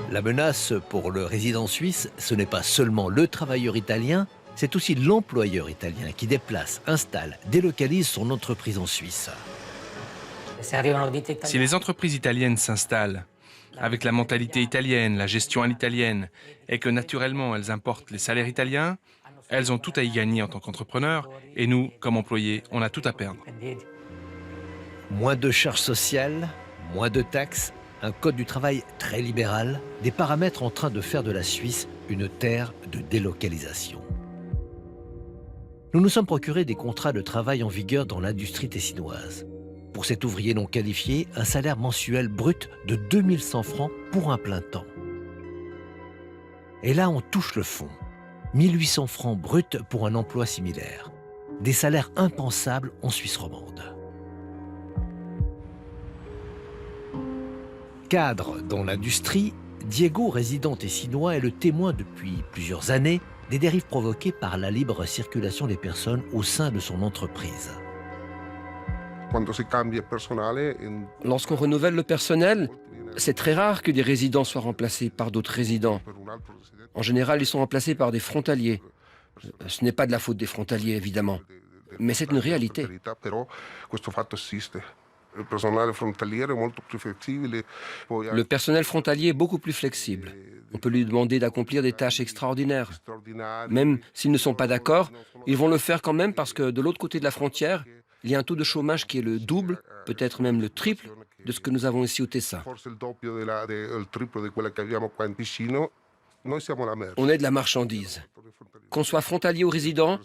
La menace pour le résident suisse, ce n'est pas seulement le travailleur italien, c'est aussi l'employeur italien qui déplace, installe, délocalise son entreprise en Suisse. Si les entreprises italiennes s'installent avec la mentalité italienne, la gestion à l'italienne, et que naturellement elles importent les salaires italiens, elles ont tout à y gagner en tant qu'entrepreneurs, et nous, comme employés, on a tout à perdre. Moins de charges sociales, moins de taxes, un code du travail très libéral, des paramètres en train de faire de la Suisse une terre de délocalisation. Nous nous sommes procurés des contrats de travail en vigueur dans l'industrie tessinoise. Pour cet ouvrier non qualifié, un salaire mensuel brut de 2100 francs pour un plein temps. Et là, on touche le fond. 1800 francs bruts pour un emploi similaire. Des salaires impensables en Suisse romande. Cadre dans l'industrie, Diego, résident tessinois, est le témoin depuis plusieurs années des dérives provoquées par la libre circulation des personnes au sein de son entreprise. Lorsqu'on renouvelle le personnel, c'est très rare que des résidents soient remplacés par d'autres résidents. En général, ils sont remplacés par des frontaliers. Ce n'est pas de la faute des frontaliers, évidemment, mais c'est une réalité. Le personnel frontalier est beaucoup plus flexible. On peut lui demander d'accomplir des tâches extraordinaires. Même s'ils ne sont pas d'accord, ils vont le faire quand même parce que de l'autre côté de la frontière, il y a un taux de chômage qui est le double, peut-être même le triple, de ce que nous avons ici au Tessin. On est de la marchandise. Qu'on soit frontalier ou résident,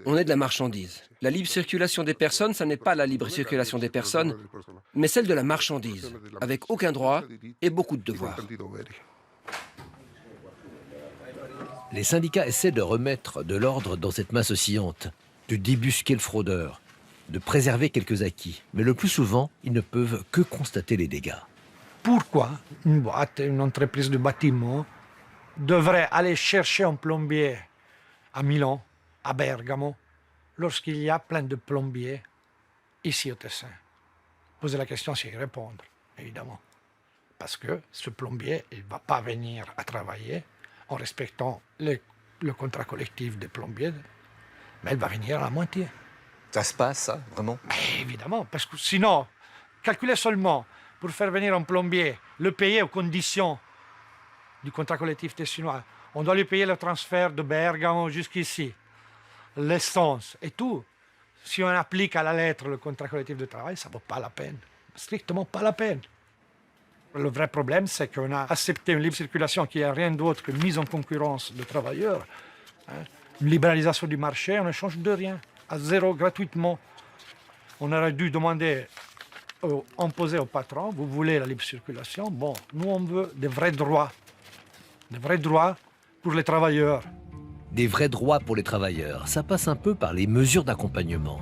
on est de la marchandise. La libre circulation des personnes, ça n'est pas la libre circulation des personnes, mais celle de la marchandise, avec aucun droit et beaucoup de devoirs. Les syndicats essaient de remettre de l'ordre dans cette masse oscillante, de débusquer le fraudeur, de préserver quelques acquis. Mais le plus souvent, ils ne peuvent que constater les dégâts. Pourquoi une boîte, une entreprise de bâtiment devrait aller chercher un plombier à Milan, à Bergamo, lorsqu'il y a plein de plombiers ici au Tessin. Poser la question, c'est y répondre, évidemment. Parce que ce plombier, il ne va pas venir à travailler en respectant le contrat collectif des plombiers, mais il va venir à la moitié. Ça se passe, ça, vraiment? Mais évidemment, parce que sinon, calculez seulement, pour faire venir un plombier, le payer aux conditions du contrat collectif tessinois. On doit lui payer le transfert de Bergamo jusqu'ici, l'essence et tout. Si on applique à la lettre le contrat collectif de travail, ça ne vaut pas la peine. Strictement pas la peine. Le vrai problème, c'est qu'on a accepté une libre circulation qui n'est rien d'autre que mise en concurrence de travailleurs. Une libéralisation du marché en échange de rien, à zéro, gratuitement. On aurait dû demander, imposer au patron, vous voulez la libre circulation? Bon, nous on veut des vrais droits pour les travailleurs. Des vrais droits pour les travailleurs, ça passe un peu par les mesures d'accompagnement,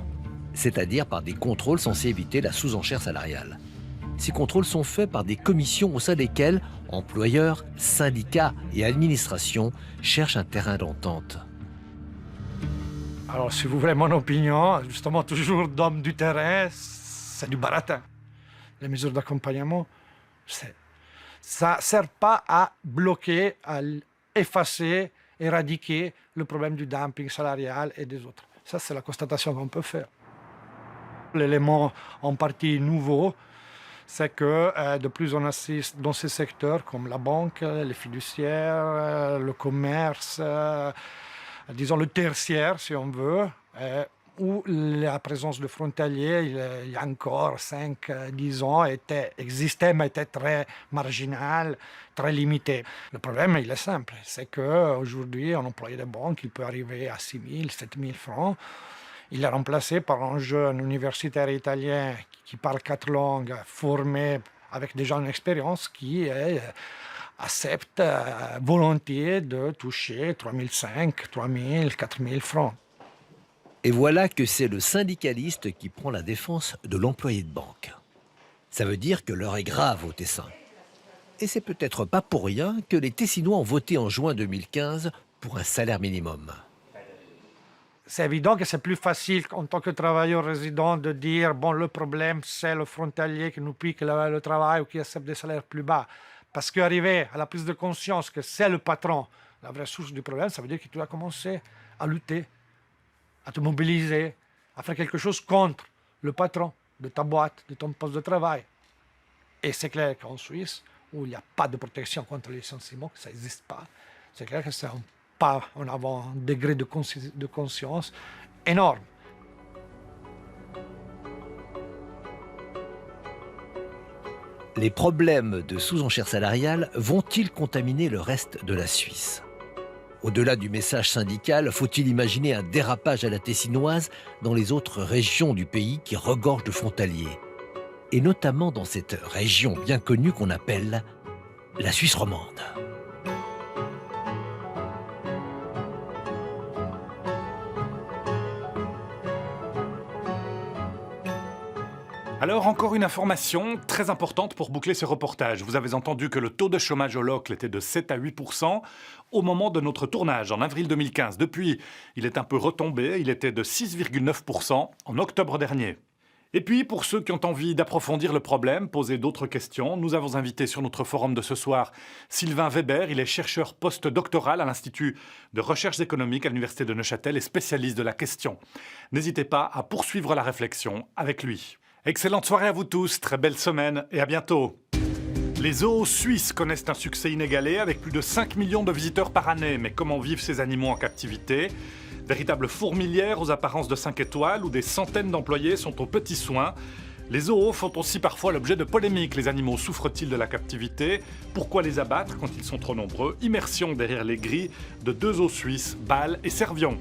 c'est-à-dire par des contrôles censés éviter la sous-enchère salariale. Ces contrôles sont faits par des commissions au sein desquelles employeurs, syndicats et administrations cherchent un terrain d'entente. Alors, si vous voulez mon opinion, justement, toujours d'homme du terrain, c'est du baratin. Les mesures d'accompagnement, ça ne sert pas à bloquer, à effacer, éradiquer le problème du dumping salarial et des autres. Ça, c'est la constatation qu'on peut faire. L'élément en partie nouveau, c'est que de plus on assiste dans ces secteurs comme la banque, les fiduciaires, le commerce, disons le tertiaire si on veut, où la présence de frontaliers, il y a encore 5-10 ans, existait mais était très marginale, très limitée. Le problème, il est simple, c'est qu'aujourd'hui, un employé de banque, il peut arriver à 6 000, 7 000 francs. Il est remplacé par un jeune universitaire italien qui parle 4 langues, formé avec déjà une expérience, qui accepte volontiers de toucher 3 500, 3 000, 4 000 francs. Et voilà que c'est le syndicaliste qui prend la défense de l'employé de banque. Ça veut dire que l'heure est grave au Tessin. Et c'est peut-être pas pour rien que les Tessinois ont voté en juin 2015 pour un salaire minimum. C'est évident que c'est plus facile en tant que travailleur résident de dire bon, le problème c'est le frontalier qui nous pique le travail ou qui accepte des salaires plus bas. Parce qu'arriver à la prise de conscience que c'est le patron la vraie source du problème, ça veut dire que tu dois commencer à lutter, à te mobiliser, à faire quelque chose contre le patron de ta boîte, de ton poste de travail. Et c'est clair qu'en Suisse, où il n'y a pas de protection contre les licenciements, que ça n'existe pas, c'est clair que c'est un pas en avant, un degré de conscience énorme. Les problèmes de sous-enchère salariale vont-ils contaminer le reste de la Suisse? Au-delà du message syndical, faut-il imaginer un dérapage à la tessinoise dans les autres régions du pays qui regorgent de frontaliers? Et notamment dans cette région bien connue qu'on appelle la Suisse romande. Alors, encore une information très importante pour boucler ce reportage. Vous avez entendu que le taux de chômage au local était de 7 à 8% au moment de notre tournage, en avril 2015. Depuis, il est un peu retombé, il était de 6,9% en octobre dernier. Et puis, pour ceux qui ont envie d'approfondir le problème, poser d'autres questions, nous avons invité sur notre forum de ce soir Sylvain Weber. Il est chercheur post-doctoral à l'Institut de recherche économique à l'Université de Neuchâtel et spécialiste de la question. N'hésitez pas à poursuivre la réflexion avec lui. Excellente soirée à vous tous, très belle semaine et à bientôt. Les zoos suisses connaissent un succès inégalé avec plus de 5 millions de visiteurs par année. Mais comment vivent ces animaux en captivité? Véritables fourmilières aux apparences de 5 étoiles où des centaines d'employés sont aux petits soins. Les zoos font aussi parfois l'objet de polémiques. Les animaux souffrent-ils de la captivité? Pourquoi les abattre quand ils sont trop nombreux? Immersion derrière les grilles de 2 zoos suisses, Bâle et Servion.